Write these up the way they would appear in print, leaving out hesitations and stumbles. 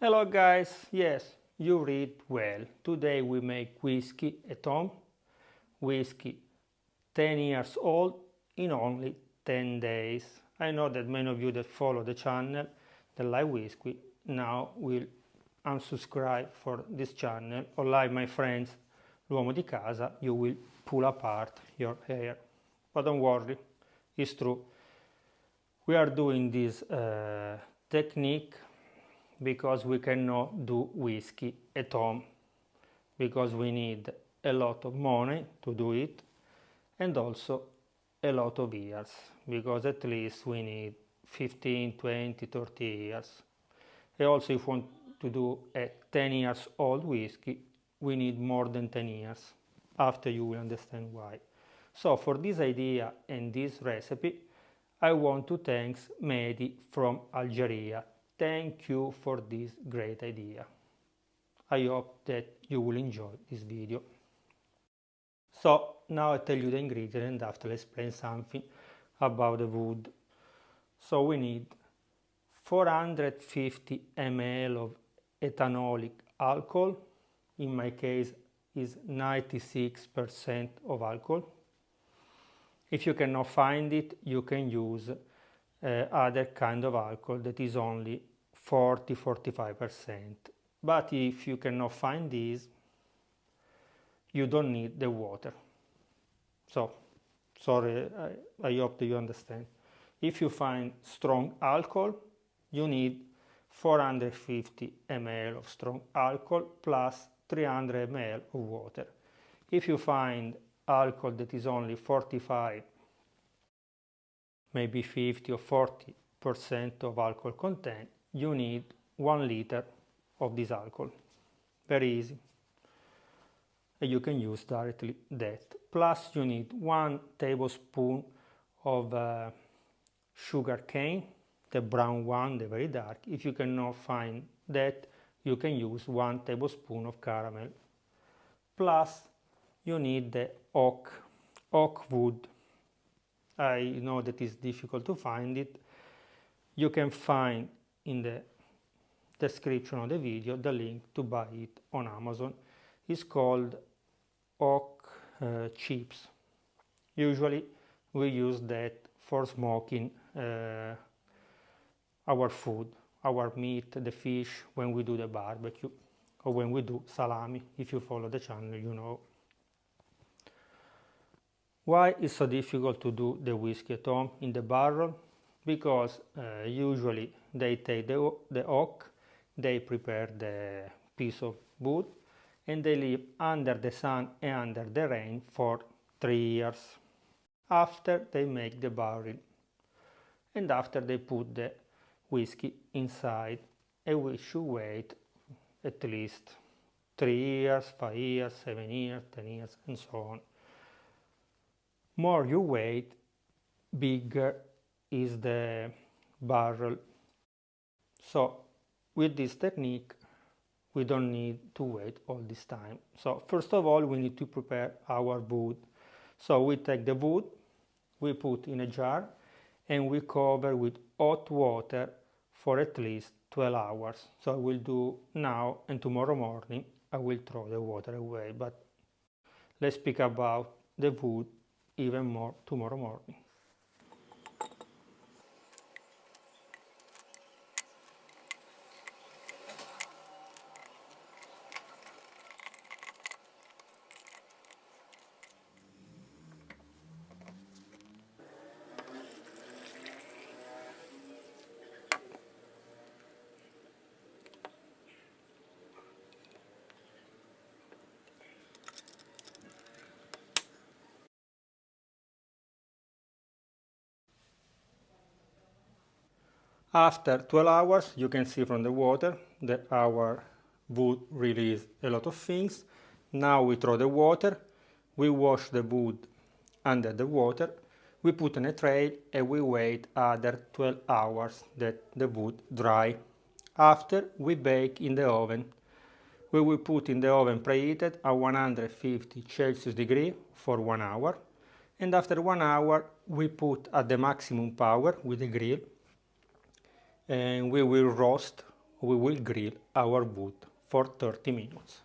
Hello guys, yes, you read well. Today we make whiskey at home. Whiskey 10 years old in only 10 days. I know that many of you that follow the channel that like whiskey now will unsubscribe for this channel, or like my friends l'uomo di casa, you will pull apart your hair. But don't worry, it's true. We are doing this technique because we cannot do whiskey at home, because we need a lot of money to do it and also a lot of years, because at least we need 15, 20, 30 years. And also if we want to do a 10 years old whiskey, we need more than 10 years. After you will understand why. So for this idea and this recipe, I want to thank Mehdi from Algeria. Thank you for this great idea. I hope that you will enjoy this video. So now I tell you the ingredient and after I'll explain something about the wood. So we need 450 ml of ethanolic alcohol. In my case is 96% of alcohol. If you cannot find it, you can use other kind of alcohol that is only 40-45%. But if you cannot find this, you don't need the water. So, sorry, I hope that you understand. If you find strong alcohol, you need 450 ml of strong alcohol plus 300 ml of water. If you find alcohol that is only 45, maybe 50 or 40% of alcohol content, you need 1 liter of this alcohol. Very easy. And you can use directly that. Plus you need 1 tablespoon of sugar cane, the brown one, the very dark. If you cannot find that, you can use 1 tablespoon of caramel. Plus you need the oak wood. I know that it's difficult to find it. You can find in the description of the video the link to buy it on Amazon. It's called oak chips. Usually we use that for smoking our food, our meat, the fish, when we do the barbecue or when we do salami. If you follow the channel, you know. Why is so difficult to do the whiskey at home in the barrel? Because usually they take the oak, they prepare the piece of wood and they leave under the sun and under the rain for 3 years. After they make the barrel and after they put the whiskey inside, and we should wait at least 3 years, 5 years, 7 years, 10 years and so on. More you wait, bigger is the barrel. So with this technique, we don't need to wait all this time. So first of all, we need to prepare our wood. So we take the wood, we put in a jar, and we cover with hot water for at least 12 hours. So I will do now, and tomorrow morning I will throw the water away. But let's speak about the wood even more tomorrow morning. After 12 hours, you can see from the water that our wood released a lot of things. Now we throw the water, we wash the wood under the water, we put in a tray and we wait other 12 hours that the wood dry. After, we bake in the oven. We will put in the oven preheated at 150 Celsius degree for 1 hour. And after 1 hour, we put at the maximum power with the grill and we will roast we will grill our wood for 30 minutes.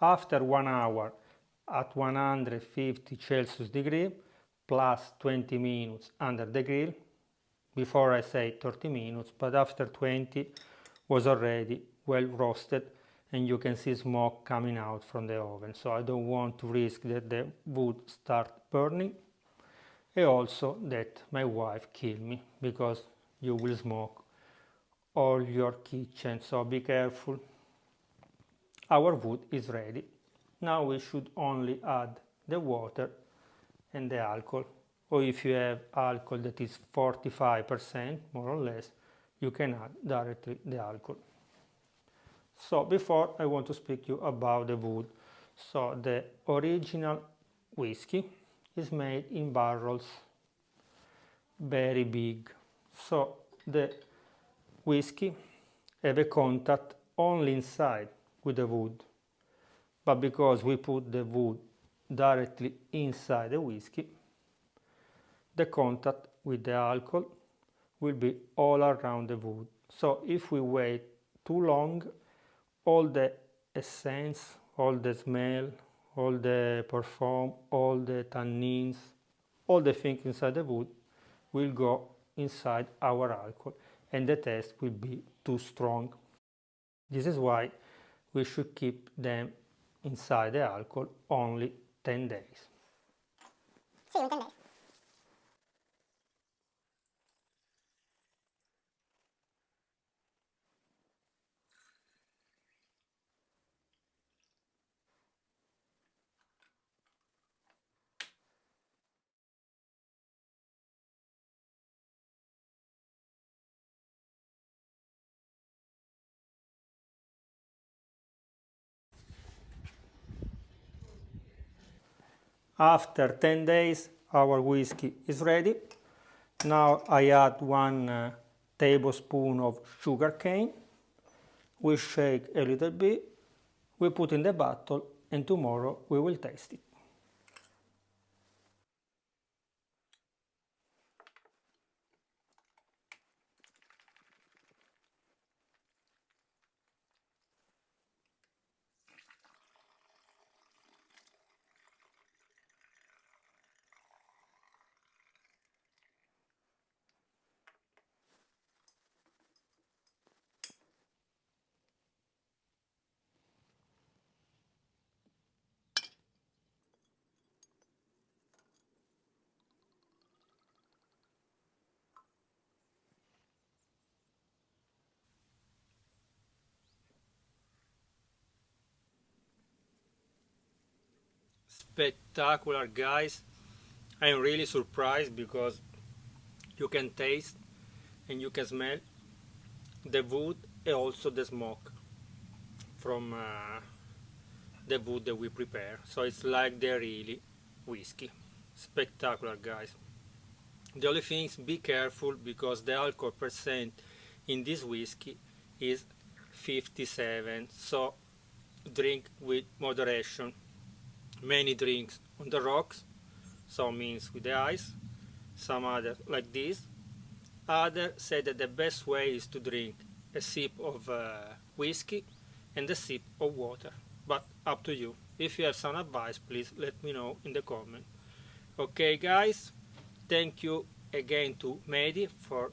After 1 hour at 150 Celsius degree plus 20 minutes under the grill, before I say 30 minutes, but after 20 was already well roasted and you can see smoke coming out from the oven. So I don't want to risk that the wood start burning and also that my wife kill me, because you will smoke all your kitchen, so be careful. Our wood is ready. Now we should only add the water and the alcohol, or if you have alcohol that is 45% more or less, you can add directly the alcohol. So before, I want to speak to you about the wood. So the original whiskey is made in barrels, very big. So the whiskey have a contact only inside with the wood, but because we put the wood directly inside the whiskey, the contact with the alcohol will be all around the wood. So if we wait too long, all the essence, all the smell, all the perfume, all the tannins, all the things inside the wood will go inside our alcohol and the taste will be too strong. This is why we should keep them inside the alcohol only 10 days. See you in 10 days. After 10 days, our whiskey is ready. Now I add 1 tablespoon of sugar cane. We shake a little bit, we put in the bottle, and tomorrow we will taste it. Spectacular, guys. I'm really surprised because you can taste and you can smell the wood and also the smoke from the wood that we prepare. So it's like the really whiskey. Spectacular, guys. The only thing is be careful because the alcohol percent in this whiskey is 57, so drink with moderation. Many drinks on the rocks, some means with the ice, some other like this. Others say that the best way is to drink a sip of whiskey and a sip of water, but up to you. If you have some advice, please let me know in the comment. Okay guys, thank you again to Mehdi for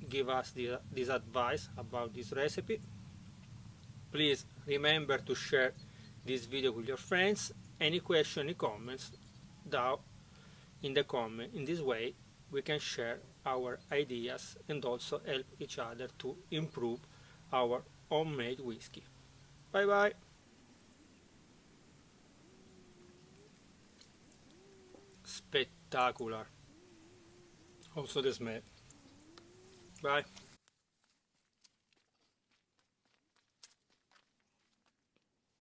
give us this advice about this recipe. Please remember to share this video with your friends. Any question, any comments down in the comment. In this way we can share our ideas and also help each other to improve our homemade whiskey. Bye bye. Spectacular. Also the smell. Bye.